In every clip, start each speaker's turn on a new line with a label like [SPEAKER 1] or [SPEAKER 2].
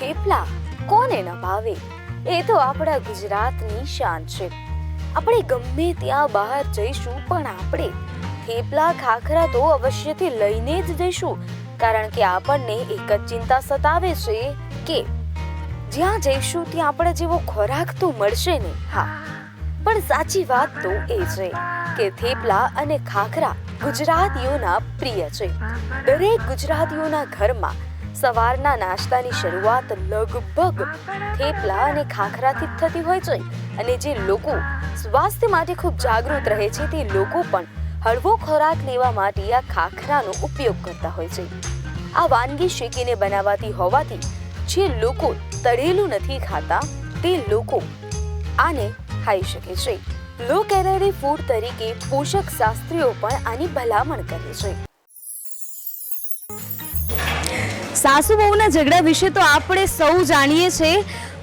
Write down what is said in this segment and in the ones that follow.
[SPEAKER 1] થેપલા કોને ન ભાવે? એ તો આપણા ગુજરાતની શાન છે. આપણે ગમે ત્યાં બહાર જઈશું પણ આપણે થેપલા ખાખરા તો અવશ્યથી લઈને જ જઈશું, કારણ કે આપણને એક જ ચિંતા સતાવે છે કે જ્યાં જઈશું ત્યાં આપણે જેવો ખોરાક તો મળશે ને. હા, પણ સાચી વાત તો એ છે કે થેપલા અને ખાખરા ગુજરાતીઓના પ્રિય છે. દરેક ગુજરાતીઓના ઘરમાં સવારના નાસ્તાની શરૂઆત લગભગ થેપલા અને ખાખરાથી જ થતી હોય છે, અને જે લોકો સ્વાસ્થ્ય માટે ખૂબ જાગૃત રહે છે તે લોકો પણ હળવો ખોરાક લેવા માટે આ ખાખરાનો ઉપયોગ કરતા હોય છે. આ વાનગી શેકીને બનાવાતી હોવાથી જે લોકો તળેલું નથી ખાતા તે લોકો આને ખાઈ શકે છે. લો કેલરી ફૂડ તરીકે પોષક શાસ્ત્રીઓ પણ આની ભલામણ કરે છે. સાસુ વહુના ઝઘડા વિશે તો આપણે સૌ જાણીએ છીએ,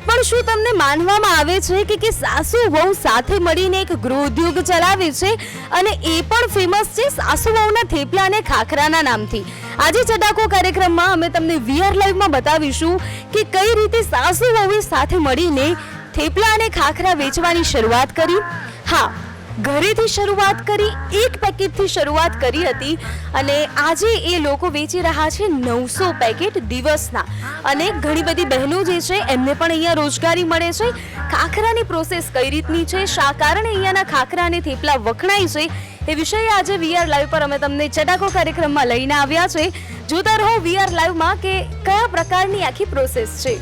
[SPEAKER 1] પણ શું તમને માનવામાં આવે છે કે સાસુ વહુ સાથે મળીને એક ગૃહ ઉદ્યોગ ચલાવે છે, અને એ પણ ફેમસ છે સાસુ વહુના થેપલા અને ખાખરાના નામથી? આજે ચટાકો કાર્યક્રમમાં અમે તમને વીઆર લાઈવમાં બતાવીશું કે કઈ રીતે સાસુ વહુએ સાથે મળીને થેપલા અને ખાખરા વેચવાની શરૂઆત કરી. હા, ઘરેથી શરૂઆત કરી, એક પેકેટથી શરૂઆત કરી હતી, અને આજે એ લોકો વેચી રહ્યા છે 900 પેકેટ દિવસના. અને ઘણી બધી બહેનો જે છે એમને પણ અહીંયા રોજગારી મળે છે. ખાખરાની પ્રોસેસ કઈ રીતની છે, શા કારણે અહીંયાના ખાખરા અને થેપલા વખણાય છે, એ વિષয়ে આજે વીઆર લાઈવ પર અમે તમને ચટાકો કાર્યક્રમમાં લઈને આવ્યા છે. જોતા રહો વીઆર લાઈવમાં કે કયા પ્રકારની આખી પ્રોસેસ છે.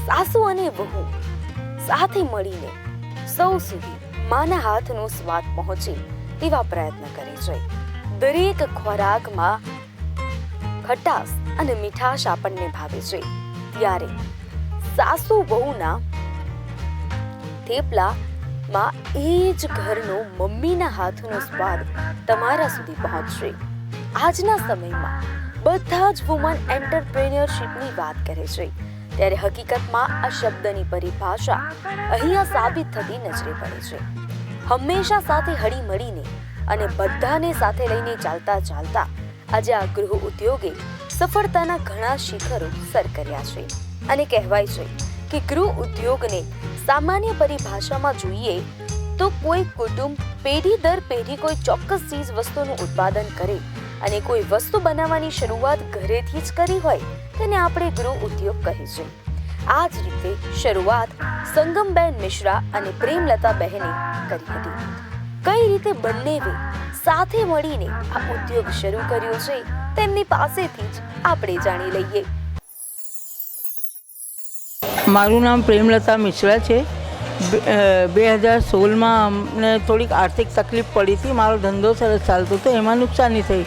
[SPEAKER 1] સાસુ અને વહુ સાથે મળીને સૌ સુધી માના હાથનો સ્વાદ પહોંચે તેવા પ્રયત્ન કરે છે. દરેક ખોરાકમાં ખટાશ અને મીઠાશ આપણને ભાવે છે, ત્યારે સાસુ વહુના થેપલામાં એ જ ઘરનો મમ્મીના હાથનો સ્વાદ તમારા સુધી પહોંચશે. આજના સમયમાં બધા જ વુમન એન્ટરપ્રેન્યોરશિપની વાત કરે છે, ત્યારે હકીકતમાં આ શબ્દની પરિભાષા અહીંયા સાબિત થતી નજરે પડે છે. હંમેશા સાથે હળી મળીને અને બધાને સાથે લઈને ચાલતા ચાલતા આજે આ ગૃહ ઉદ્યોગે સફળતાના ઘણા શિખરો સર કર્યા છે. અને કહેવાય છે કે ગૃહ ઉદ્યોગને સામાન્ય પરિભાષામાં જોઈએ તો કોઈ કુટુંબ પેઢી દર પેઢી કોઈ ચોક્કસ ચીજ વસ્તુનું ઉત્પાદન કરે અને કોઈ વસ્તુ બનાવવાની શરૂઆત ઘરેથી જ કરી હોય તેને આપણે ગૃહ ઉદ્યોગ કહે છે. આ જ રીતે શરૂઆત સંગમબેન મિશ્રા અને પ્રેમલતા બહેને કરી હતી. કઈ રીતે બંનેએ સાથે મળીને આ ઉદ્યોગ શરૂ કર્યો છે તેમની પાસેથી જ આપણે જાણી લઈએ.
[SPEAKER 2] મારું નામ પ્રેમલતા મિશ્રા છે. 2016માં અમને થોડીક આર્થિક તકલીફ પડી હતી. મારો ધંધો સરસ ચાલતો હતો, એમાં નુકસાની થઈ,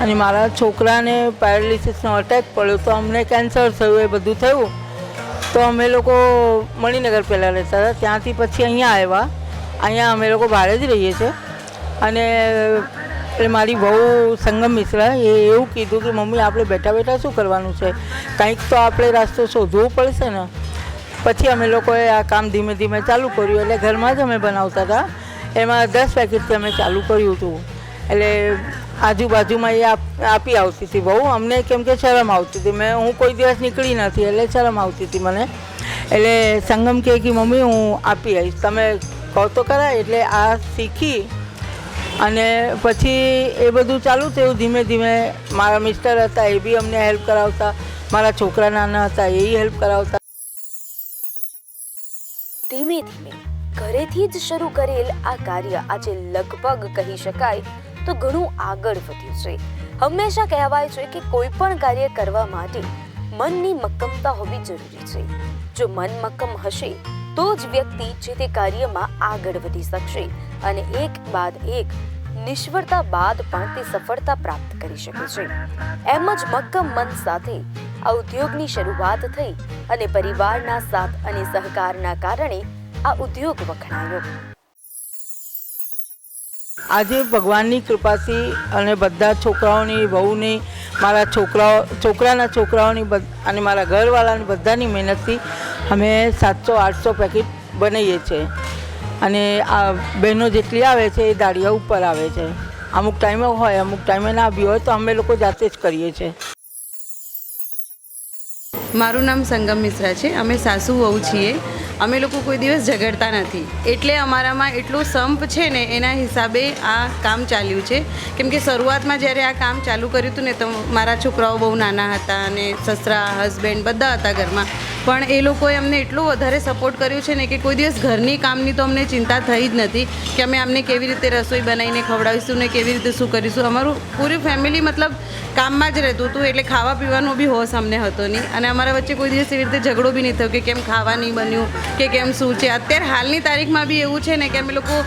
[SPEAKER 2] અને મારા છોકરાને પેરાલિસિસનો અટેક પડ્યો, તો અમને કેન્સર થયું, એ બધું થયું. તો અમે લોકો મણિનગર પહેલાં રહેતા હતા, ત્યાંથી પછી અહીંયા આવ્યા. અહીંયા અમે લોકો ભાડે જ રહીએ છીએ. અને એટલે મારી બહુ સંગમ મિશ્રા એ એવું કીધું કે મમ્મી આપણે બેઠા બેઠા શું કરવાનું છે, કંઈક તો આપણે રસ્તો શોધવો પડશે ને. પછી અમે લોકોએ આ કામ ધીમે ધીમે ચાલુ કર્યું. એટલે ઘરમાં જ અમે બનાવતા હતા, એમાં 10 પેકેટથી અમે ચાલુ કર્યું હતું. એટલે આજુબાજુમાં એ આપી આવતી હતી બહુ. અમને કેમ કે શરમ આવતી હતી, હું કોઈ દિવસ નીકળી નથી એટલે શરમ આવતી હતી મને. એટલે સંગમ કહે કે મમ્મી હું આપી આવીશ, તમે કહો તો ખરા. એટલે આ શીખી અને પછી એ બધું ચાલુ થયું ધીમે ધીમે. મારા મિસ્ટર હતા એ બી અમને હેલ્પ કરાવતા, મારા છોકરા નાના હતા એ હેલ્પ કરાવતા.
[SPEAKER 1] ધીમે ધીમે ઘરેથી જ શરૂ કરેલ આ કાર્ય આજે લગભગ કહી શકાય તો ઘણું આગળ વધ્યું છે. હંમેશા કહેવાય છે કે કોઈ પણ કાર્ય કરવા માટે મનની મક્કમતા હોવી જરૂરી છે. જો મન મક્કમ હશે તો જ વ્યક્તિ જે તે કાર્યમાં આગળ વધી શકશે, અને એક બાદ એક નિષ્ફળતા બાદ પણ તે સફળતા પ્રાપ્ત કરી શકે છે. એમ જ મક્કમ મન સાથે આ ઉદ્યોગની શરૂઆત થઈ, અને પરિવારના સાથ અને સહકારના કારણે આ ઉદ્યોગ વખણાયો.
[SPEAKER 2] આજે ભગવાનની કૃપાથી અને બધા છોકરાઓની, વહુની, મારા છોકરાના છોકરાઓની અને મારા ઘરવાળાની બધાની મહેનતથી અમે 700-800 પેકેટ બનાવીએ છીએ. અને આ બહેનો જેટલી આવે છે એ દાળિયા ઉપર આવે છે. અમુક ટાઈમે હોય, અમુક ટાઈમે ના બી હોય, તો અમે લોકો જાતે જ કરીએ છીએ.
[SPEAKER 3] મારું નામ સંગમ મિશ્રા છે. અમે સાસુ વહુ છીએ. અમે લોકો કોઈ દિવસ ઝઘડતા નથી, એટલે અમારામાં એટલો સંપ છે ને, એના હિસાબે આ કામ ચાલ્યું છે. કેમ કે શરૂઆતમાં જ્યારે આ કામ ચાલુ કર્યું હતું ને, તો મારા છોકરાઓ બહુ નાના હતા અને સસરા હસબન્ડ બધા હતા ઘરમાં, પણ એ લોકોએ અમને એટલો વધારે સપોર્ટ કર્યો છે ને કે કોઈ દિવસ ઘરની કામની તો અમને ચિંતા થઈ જ નથી કે અમે આમને કેવી રીતે રસોઈ બનાવીને ખવડાવીશું ને કેવી રીતે શું કરીશું. અમારું પૂરી ફેમિલી મતલબ કામમાં જ રહેતું હતું, એટલે ખાવા પીવાનો બી હોશ અમને હતો નહીં. અને અમારા વચ્ચે કોઈ દિવસ એવી રીતે ઝઘડો બી નહીં થયો કે કેમ ખાવા નહીં બન્યું કે કેમ શું છે. અત્યારે હાલની તારીખમાં બી એવું છે ને કે અમે લોકો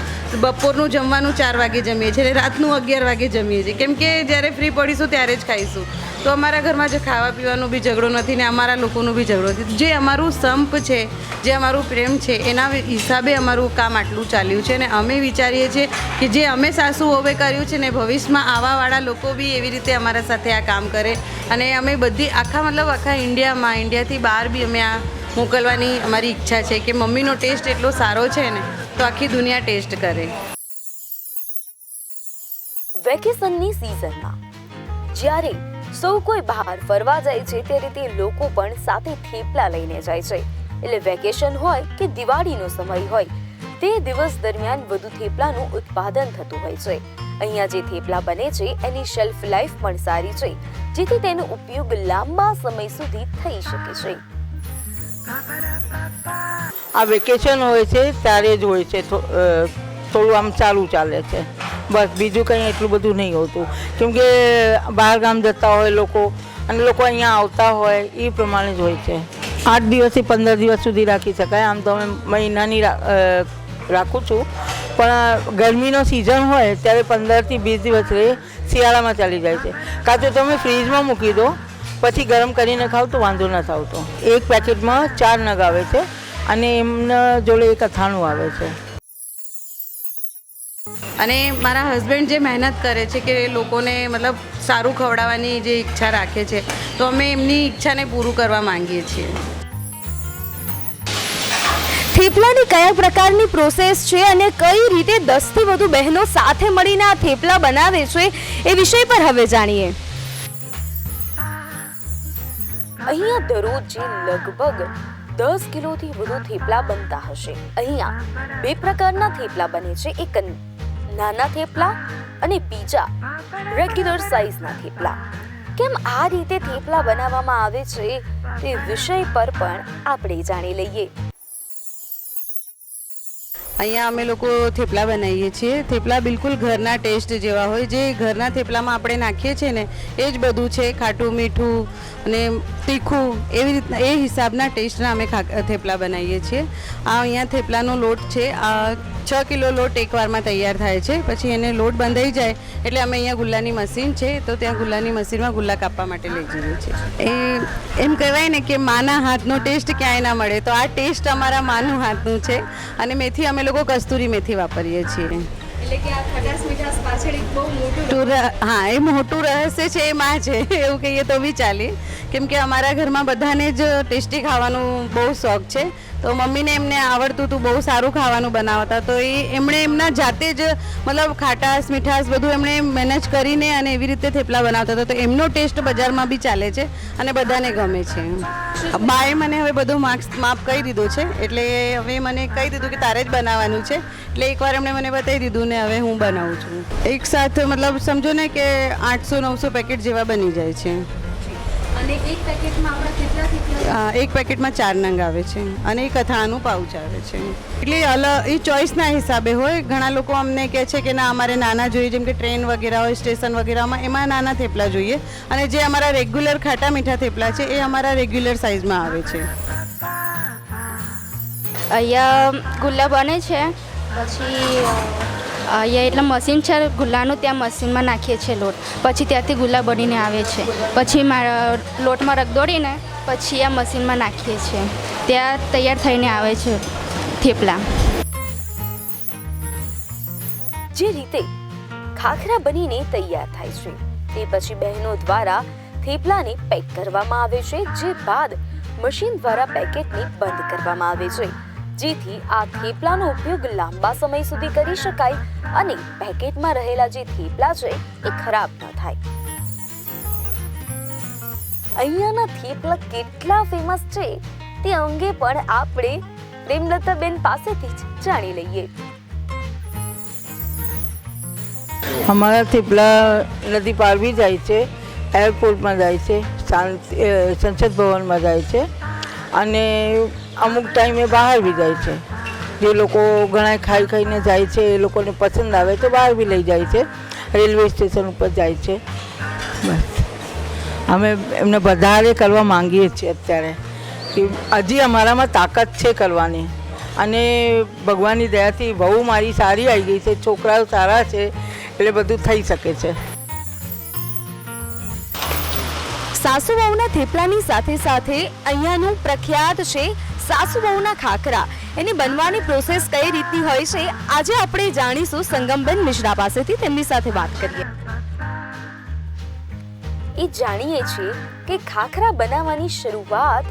[SPEAKER 3] બપોરનું જમવાનું 4 વાગે જમીએ છીએ, રાતનું 11 વાગે જમીએ છીએ, કેમ કે જ્યારે ફ્રી પડીશું ત્યારે જ ખાઈશું. તો અમારા ઘરમાં જે ખાવા પીવાનો બી ઝઘડો નથી ને અમારા લોકોનો બી ઝઘડો નથી. જે અમારું સંપ છે, જે અમારું પ્રેમ છે, એના હિસાબે અમારું કામ આટલું ચાલ્યું છે. અને અમે વિચારીએ છીએ કે જે અમે સાસુ વહુએ કર્યું છે ને, ભવિષ્યમાં આવાવાળા લોકો બી એવી રીતે અમારા સાથે આ કામ કરે. અને અમે બધી આખા ઇન્ડિયામાં, ઇન્ડિયાથી બહાર બી અમે આ મોકલવાની અમારી ઈચ્છા છે કે મમ્મીનો ટેસ્ટ એટલો સારો છે ને, તો આખી દુનિયા ટેસ્ટ કરે.
[SPEAKER 1] વેકેશનની સિઝનમાં જ્યારે સૌ કોઈ બહાર ફરવા જાય છે, તે રીતે લોકો પણ સાથે થેપલા લઈને જાય છે. એટલે વેકેશન હોય કે દિવાળીનો સમય હોય, તે દિવસ દરમિયાન વધુ થેપલાનું ઉત્પાદન થતું હોય છે. અહીંયા જે થેપલા બને છે એની શેલ્ફ લાઈફ પણ સારી છે, જેથી તેનો ઉપયોગ લાંબા સમય સુધી થઈ શકે છે.
[SPEAKER 2] આ વેકેશન હોય છે ત્યારે જ હોય છે, થોડું આમ ચાલુ ચાલે છે, બસ બીજું કંઈ એટલું બધું નહીં હોતું. કેમ કે બહાર ગામ જતા હોય લોકો અને લોકો અહીંયા આવતા હોય એ પ્રમાણે જ હોય છે. 8 દિવસથી 15 દિવસ સુધી રાખી શકાય. આમ તો અમે મહિનાની રાખું છું, પણ ગરમીનો સિઝન હોય ત્યારે 15 થી 20 દિવસ રહે, શિયાળામાં ચાલી જાય છે. કાં તો તમે ફ્રીજમાં મૂકી દો, પછી ગરમ કરીને ખાવ તો વાંધો નથી આવતો. એક પેકેટમાં 4 નગ આવે છે અને એમના જોડે એક અથાણું આવે છે.
[SPEAKER 3] અને મારા હસબન્ડ જે મહેનત કરે છે કે લોકોને મતલબ સારું ખવડાવવાની જે ઈચ્છા રાખે છે, તો અમે એમની ઈચ્છાને પૂરું કરવા માંગીએ છીએ.
[SPEAKER 1] થેપલાની કયા પ્રકારની પ્રોસેસ છે અને કઈ રીતે 10 થી વધુ બહેનો સાથે મળીને આ થેપલા બનાવે છે, એ વિષય પર હવે જાણીએ. અહીંયા દરરોજ લગભગ 10 કિલોથી વધુ થેપલા બનતા હશે. અહીંયા 2 પ્રકારના થેપલા બને છે, એક નાના થેપલા અને બીજા રેગ્યુલર સાઈઝના થેપલા. કેમ આ રીતે થેપલા બનાવવામાં આવે છે તે વિષય પર પણ આપણે જાણી લઈએ.
[SPEAKER 3] અહીંયા અમે લોકો થેપલા બનાવીએ છીએ. થેપલા બિલકુલ ઘરના ટેસ્ટ જેવા હોય. જે ઘરના થેપલામાં આપણે નાખીએ છીએ ને, એ જ બધું છે. ખાટું, મીઠું અને તીખું, એવી રીતના એ હિસાબના ટેસ્ટના અમે થેપલા બનાવીએ છીએ. આ અહીંયા થેપલાનો લોટ છે, આ 6 કિલો લોટ એકવારમાં તૈયાર થાય છે. પછી એને લોટ બંધાઈ જાય એટલે અમે અહીંયા ગુલ્લાની મશીન છે, તો ત્યાં ગુલ્લાની મશીનમાં ગુલ્લા કાપવા માટે લઈ જઈએ છીએ. એ એમ કહેવાય ને કે માના હાથનો ટેસ્ટ ક્યાંય ના મળે, તો આ ટેસ્ટ અમારા માનું હાથનું છે. અને મેથી અમે લોકો કસ્તુરી મેથી વાપરીએ છીએ.
[SPEAKER 4] એટલે કે આ ખટાશ મીઠાશ પાછળ એક બહુ મોટું
[SPEAKER 3] હા, એ મોટું રહસ્ય છે, એ માં છે એવું કહીએ તો બી ચાલે. કેમ કે અમારા ઘરમાં બધાને જ ટેસ્ટી ખાવાનું બહુ શોખ છે. તો મમ્મીને એમને આવડતું હતું બહુ સારું ખાવાનું બનાવતા, તો એમણે એમના જાતે જ મતલબ ખાટાશ મીઠાશ બધું એમણે મેનેજ કરીને અને એવી રીતે થેપલા બનાવતા હતા. તો એમનો ટેસ્ટ બજારમાં બી ચાલે છે અને બધાને ગમે છે. બાએ મને હવે બધું માપ કહી દીધું છે, એટલે હવે મને કહી દીધું કે તારે જ બનાવવાનું છે. એટલે એકવાર એમણે મને બતાવી દીધું ને હવે હું બનાવું છું. એક સાથે મતલબ સમજો ને કે 800-900 પેકેટ જેવા બની જાય છે.
[SPEAKER 4] અને એક પેકેટમાં આપણા કેટલા થેપલા?
[SPEAKER 3] એક પેકેટમાં 4 નંગ આવે છે અને એક અથાણાનું પાઉચ આવે છે. એટલે એ ચોઈસના હિસાબે હોય. ઘણા લોકો અમને કહે છે કે ના અમારે નાના જોઈએ, જેમ કે ટ્રેન વગેરે હોય, સ્ટેશન વગેરેમાં, એમાં નાના થેપલા જોઈએ. અને જે અમારા રેગ્યુલર ખાટા મીઠા થેપલા છે એ અમારા રેગ્યુલર સાઇઝમાં આવે છે.
[SPEAKER 5] અહીંયા ગુલ્લા બને છે, પછી અહીંયા એટલે મશીન છે ગુલ્લાનું, ત્યાં મશીનમાં નાખીએ છીએ લોટ, પછી ત્યાંથી ગુલ્લા બનીને આવે છે. પછી લોટમાં રગદોડીને પછી આ મશીનમાં નાખીએ છીએ, ત્યાં તૈયાર થઈને આવે છે થેપલા.
[SPEAKER 1] જે રીતે ખાખરા બનીને તૈયાર થાય છે, તે પછી બહેનો દ્વારા થેપલાને પેક કરવામાં આવે છે, જે બાદ મશીન દ્વારા પેકેટને બંધ કરવામાં આવે છે, જેથી આ થેપલાનો ઉપયોગ લાંબા સમય સુધી કરી શકાય અને પેકેટમાં રહેલા જે થેપલા છે એ ખરાબ ન થાય. અહીંયાના થેપલા કેટલા ફેમસ છે તે અંગે પણ આપણે પ્રેમલતાબેન પાસેથી જ જાણી લઈએ.
[SPEAKER 2] અમારા થેપલા નદી પાર બી જાય છે, એરપોર્ટમાં જાય છે, સંસદ ભવનમાં જાય છે અને અમુક ટાઈમે બહાર બી જાય છે. જે લોકો ઘણા ખાઈ ખાઈને જાય છે એ લોકોને પસંદ આવે તો બહાર બી લઈ જાય છે, રેલવે સ્ટેશન ઉપર જાય છે. બસ અમે એમને વધારે કરવા માંગીએ છીએ અત્યારે કે હજી અમારામાં તાકાત છે કરવાની, અને ભગવાનની દયાથી બહુ મારી સારી આવી ગઈ છે, છોકરાઓ સારા છે, એટલે બધું થઈ શકે છે.
[SPEAKER 1] સાસુ વહુના થેપલાની સાથે સાથે અહીંયાનું પ્રખ્યાત છે સાસુ વહુના ખાખરા. એની બનવાની પ્રોસેસ કઈ રીતની હોય છે આજે આપણે જાણીશું સંગમબેન મિશ્રા પાસેથી. તેમની સાથે વાત કરીએ. એ જાણીએ છીએ કે ખાખરા બનાવવાની શરૂઆત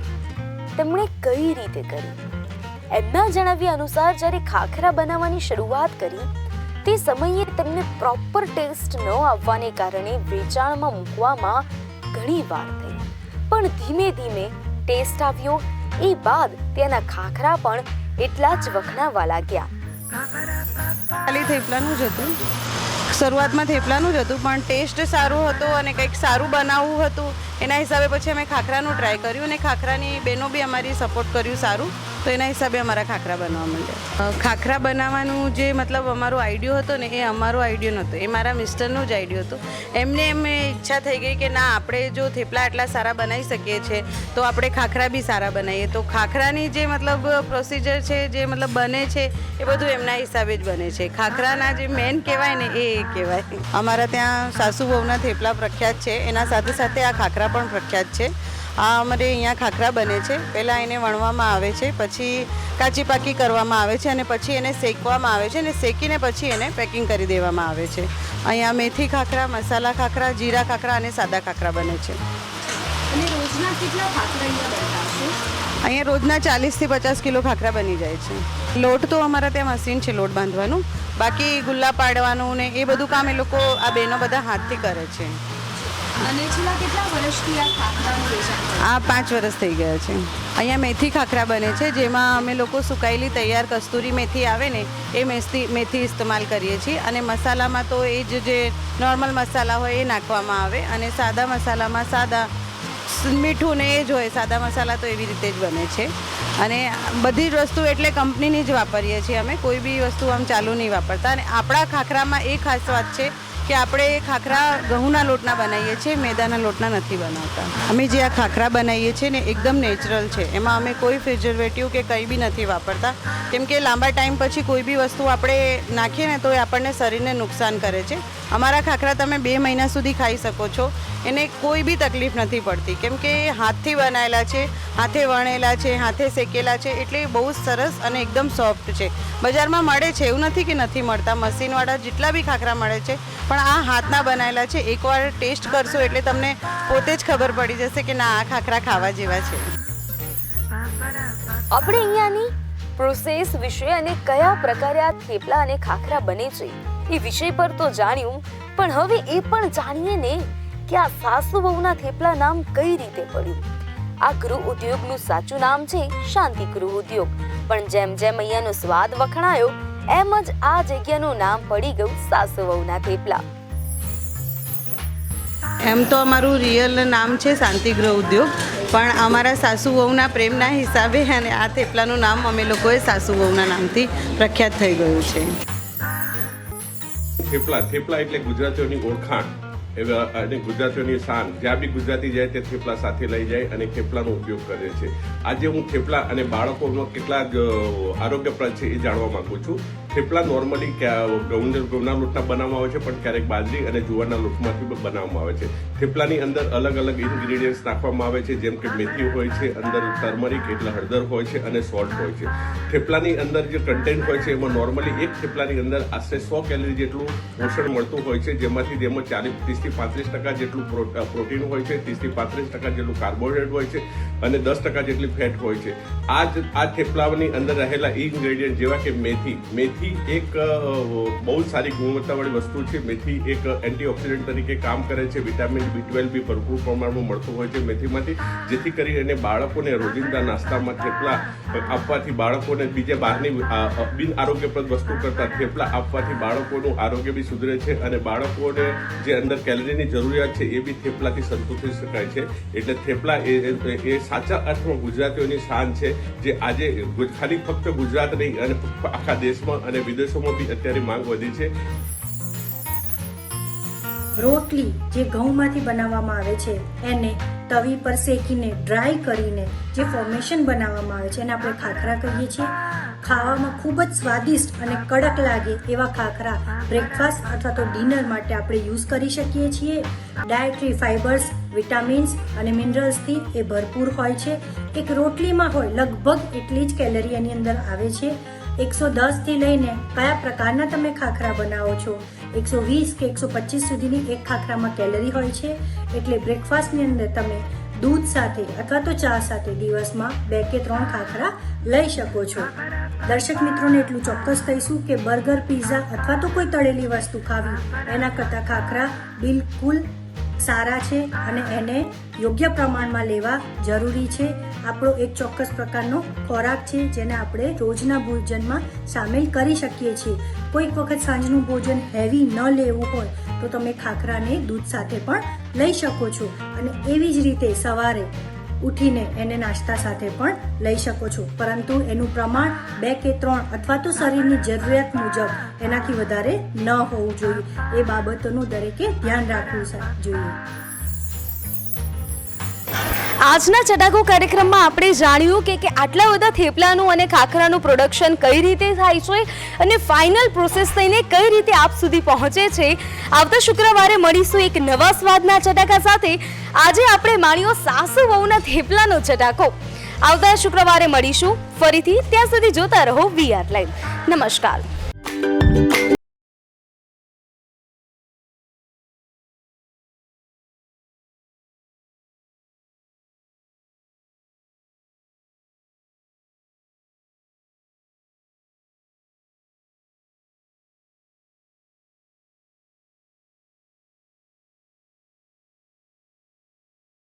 [SPEAKER 1] તેમણે કઈ રીતે કરી. એમના જણાવ્યા અનુસાર જ્યારે ખાખરા બનાવવાની શરૂઆત કરી તે સમયે તેમને પ્રોપર ટેસ્ટ ન આવવાને કારણે વેચાણમાં મૂકવામાં ઘણી વાર થઈ, પણ ધીમે ધીમે ટેસ્ટ આવ્યો. એ બાદ તેના ખાખરા પણ એટલા જ વખણાવા લાગ્યા.
[SPEAKER 3] ખાલી થેપલાનું જ હતું, શરૂઆતમાં થેપલાનું જ હતું, પણ ટેસ્ટ સારો હતો અને કંઈક સારું બનાવવું હતું. એના હિસાબે પછી અમે ખાખરાનું ટ્રાય કર્યું અને ખાખરાની બહેનો બી અમારી સપોર્ટ કર્યું સારું, તો એના હિસાબે અમારા ખાખરા બનાવવા માંડ્યા. ખાખરા બનાવવાનું જે મતલબ અમારો આઈડિયો હતો ને એ અમારો આઈડિયો નહોતો, એ મારા મિસ્ટરનો જ આઈડિયો હતો. એમને ઈચ્છા થઈ ગઈ કે ના, આપણે જો થેપલા આટલા સારા બનાવી શકીએ છીએ તો આપણે ખાખરા બી સારા બનાવીએ. તો ખાખરાની જે મતલબ પ્રોસિજર છે, જે મતલબ બને છે એ બધું એમના હિસાબે જ બને છે. ખાખરાના જે મેન કહેવાય ને એ કહેવાય. અમારા ત્યાં સાસુ વહુના થેપલા પ્રખ્યાત છે, એના સાથે સાથે આ ખાખરા પણ પ્રખ્યાત છે. આ અમારે અહીંયા ખાખરા બને છે. પહેલાં એને વણવામાં આવે છે, પછી કાચી પાકી કરવામાં આવે છે અને પછી એને શેકવામાં આવે છે અને શેકીને પછી એને પેકિંગ કરી દેવામાં આવે છે. અહીંયા મેથી ખાખરા, મસાલા ખાખરા, જીરા ખાખરા અને સાદા ખાખરા બને છે.
[SPEAKER 4] અને રોજના કેટલા ખાખરા અહીંયા બનતા હશે?
[SPEAKER 3] અહીંયા રોજના 40થી 50 કિલો ખાખરા બની જાય છે. લોટ તો અમારા ત્યાં મશીન છે લોટ બાંધવાનું, બાકી ગુલ્લા પાડવાનું ને એ બધું કામ એ લોકો આ બહેનો બધા હાથથી કરે છે.
[SPEAKER 4] અને છેલ્લા કેટલા વર્ષથી આ ખાખરાનું વેચાણ કરે છે?
[SPEAKER 3] આ 5 વર્ષ થઈ ગયા છે. અહીંયા મેથી ખાખરા બને છે, જેમાં અમે લોકો સુકાયેલી તૈયાર કસ્તુરી મેથી આવે ને એ મેથી ઇસ્તેમાલ કરીએ છીએ. અને મસાલામાં તો એ જે નોર્મલ મસાલા હોય એ નાખવામાં આવે, અને સાદા મસાલામાં સાદા મીઠું ને એ જ હોય. સાદા મસાલા તો એવી રીતે જ બને છે. અને બધી જ વસ્તુ એટલે કંપનીની જ વાપરીએ છીએ અમે, કોઈ બી વસ્તુ આમ ચાલુ નહીં વાપરતા. અને આપણા ખાખરામાં એ ખાસ વાત છે કે આપણે ખાખરા ઘઉંના લોટના બનાવીએ છીએ, મેદાના લોટના નથી બનાવતા. અમે જે આ ખાખરા બનાવીએ છીએ ને એકદમ નેચરલ છે, એમાં અમે કોઈ પ્રિઝર્વેટિવ કે કંઈ બી નથી વાપરતા. કેમ કે લાંબા ટાઈમ પછી કોઈ બી વસ્તુ આપણે નાખીએ ને તો એ આપણને શરીરને નુકસાન કરે છે. અમારા ખાખરા તમે 2 મહિના સુધી ખાઈ શકો છો, એને કોઈ બી તકલીફ નથી પડતી, કેમ કે હાથથી બનાવેલા છે, હાથે વણેલા છે, હાથે શેકેલા છે, એટલે બહુ જ સરસ અને એકદમ સોફ્ટ છે. બજારમાં મળે છે, એવું નથી કે નથી મળતા, મશીનવાળા જેટલા બી ખાખરા મળે છે, પણ આ હાથના બનાવેલા છે. એકવાર ટેસ્ટ કરશો એટલે તમને પોતે જ ખબર પડી જશે કે ના, આ ખાખરા ખાવા જેવા છે.
[SPEAKER 1] આપણે અહીંયાની પ્રોસેસ વિશે અને કયા પ્રકારે આ થેપલા અને ખાખરા બને છે એ વિષય પર તો જાણ્યું, પણ હવે એ પણ જાણીએ ને કે આ સાસુ વહુના થેપલા નામ કઈ રીતે પડ્યું. આ ગૃહ ઉદ્યોગનું સાચું નામ છે શાંતિ ગૃહ ઉદ્યોગ, પણ જેમ જેમ અહીંયાનો સ્વાદ વખણાયો એમ જ આ જગ્યાનું નામ પડી ગયું સાસુ વહુના થેપલા.
[SPEAKER 3] એમ તો અમારું રિયલ નામ છે શાંતિગૃહ ઉદ્યોગ, પણ અમારા સાસુ વહુના પ્રેમના હિસાબે અને આ થેપલાનું નામ અમે લોકોએ સાસુ વહુના નામથી પ્રખ્યાત થઈ ગયું છે.
[SPEAKER 6] થેપલા એટલે ગુજરાતીઓની ઓળખાણ અને ગુજરાતીઓની શાન. જ્યાં બી ગુજરાતી જાય તે થેપલા સાથે લઈ જાય અને થેપલાનો ઉપયોગ કરે છે. આજે હું થેપલા અને બાળકોનો કેટલા આરોગ્યપ્રદ છે એ જાણવા માંગુ છું. થેપલા નોર્મલી ઘઉંના લોટના બનાવવામાં આવે છે, પણ ક્યારેક બાજરી અને જુવારના લોટમાંથી બનાવવામાં આવે છે. થેપલાની અંદર અલગ અલગ ઇન્ગ્રીડિયન્ટ્સ નાખવામાં આવે છે, જેમ કે મેથી હોય છે, અંદર ટર્મરિક એટલે હળદર હોય છે અને સોલ્ટ હોય છે. થેપલાની અંદર જે કન્ટેન્ટ હોય છે એમાં નોર્મલી એક થેપલાની અંદર આશરે 100 કેલરી જેટલું પોષણ મળતું હોય છે, જેમાંથી તેમાં 30 થી 35% જેટલું પ્રોટીન હોય છે, 30 થી 35% જેટલું કાર્બોહાઈડ્રેટ હોય છે, અને 10% જેટલી ફેટ હોય છે. આ થેપલાની અંદર રહેલા ઇન્ગ્રેડિયન્ટ જેવા કે મેથી એક બહુ સારી ગુણવત્તાવાળી વસ્તુ છે. મેથી એક એન્ટીઓક્સિડન્ટ તરીકે કામ કરે છે. વિટામિન B12 બી ભરપૂર પ્રમાણમાં મળતું હોય છે મેથીમાંથી, જેથી કરી અને બાળકોને રોજિંદા નાસ્તામાં થેપલા આપવાથી બાળકોને બીજા બહારની બિન આરોગ્યપ્રદ વસ્તુ કરતાં થેપલા આપવાથી બાળકોનું આરોગ્ય બી સુધરે છે અને બાળકોને જે અંદર કેલરીની જરૂરિયાત છે એ બી થેપલાથી સંતોષી શકાય છે. એટલે થેપલા એ સાચા અર્થમાં ગુજરાતીઓની શાન છે, જે આજે ખાલી ફક્ત ગુજરાત નહીં અને આખા દેશમાં અને વિદેશોમાં બી અત્યારે માંગ વધી છે.
[SPEAKER 7] રોટલી જે ઘઉંમાંથી બનાવવામાં આવે છે એને તવી પર શેકીને ડ્રાય કરીને જે ફોર્મેશન બનાવવામાં આવે છે એને આપણે ખાખરા કહીએ છીએ. ખાવામાં ખૂબ જ સ્વાદિષ્ટ અને કડક લાગે એવા ખાખરા બ્રેકફાસ્ટ અથવા તો ડિનર માટે આપણે યુઝ કરી શકીએ છીએ. ડાયટરી ફાઇબર્સ, વિટામિન્સ અને મિનરલ્સથી એ ભરપૂર હોય છે. એક રોટલીમાં હોય લગભગ એટલી જ કેલરી એની અંદર આવે છે. 110થી લઈને કયા પ્રકારના તમે ખાખરા બનાવો છો, 120 કે 125 સુધીની એક ખાખરામાં કેલરી હોય છે. એટલે બ્રેકફાસ્ટની અંદર તમે દૂધ સાથે અથવા તો ચા સાથે દિવસમાં 2 કે 3 ખાખરા લઈ શકો છો. દર્શક મિત્રોને એટલું ચોક્કસ કહીશું કે બર્ગર, પિઝા અથવા તો કોઈ તળેલી વસ્તુ ખાવી એના કરતાં ખાખરા બિલકુલ સારા છે અને એને યોગ્ય પ્રમાણમાં લેવા જરૂરી છે. આપણો એક ચોક્કસ પ્રકારનો ખોરાક છે જેને આપણે રોજના ભોજનમાં સામેલ કરી શકીએ છીએ. કોઈક વખત સાંજનું ભોજન હેવી ન લેવું હોય તો તમે ખાખરાને દૂધ સાથે પણ લઈ શકો છો અને એવી જ રીતે સવારે ઉઠીને એને નાસ્તા સાથે પણ લઈ શકો છો. પરંતુ એનું પ્રમાણ 2 કે 3 અથવા તો શરીરની જરૂરિયાત મુજબ એનાથી વધારે ન હોવું જોઈએ. એ બાબતોનું દરેકે ધ્યાન રાખવું જોઈએ.
[SPEAKER 1] આજના ચટાકો કાર્યક્રમમાં આપણે જાણ્યું કે આટલા બધા થેપલાનું અને ખાખરાનું પ્રોડક્શન કઈ રીતે થાય છે અને ફાઇનલ પ્રોસેસ થઈને કઈ રીતે આપ સુધી પહોંચે છે. આવતા શુક્રવારે મળીશું એક નવા સ્વાદના ચટાકા સાથે. આજે આપણે માણ્યો સાસુ વહુના થેપલાનો ચટાકો. આવતા શુક્રવારે મળીશું ફરીથી. ત્યાં સુધી જોતા રહો VR લાઈવ. નમસ્કાર.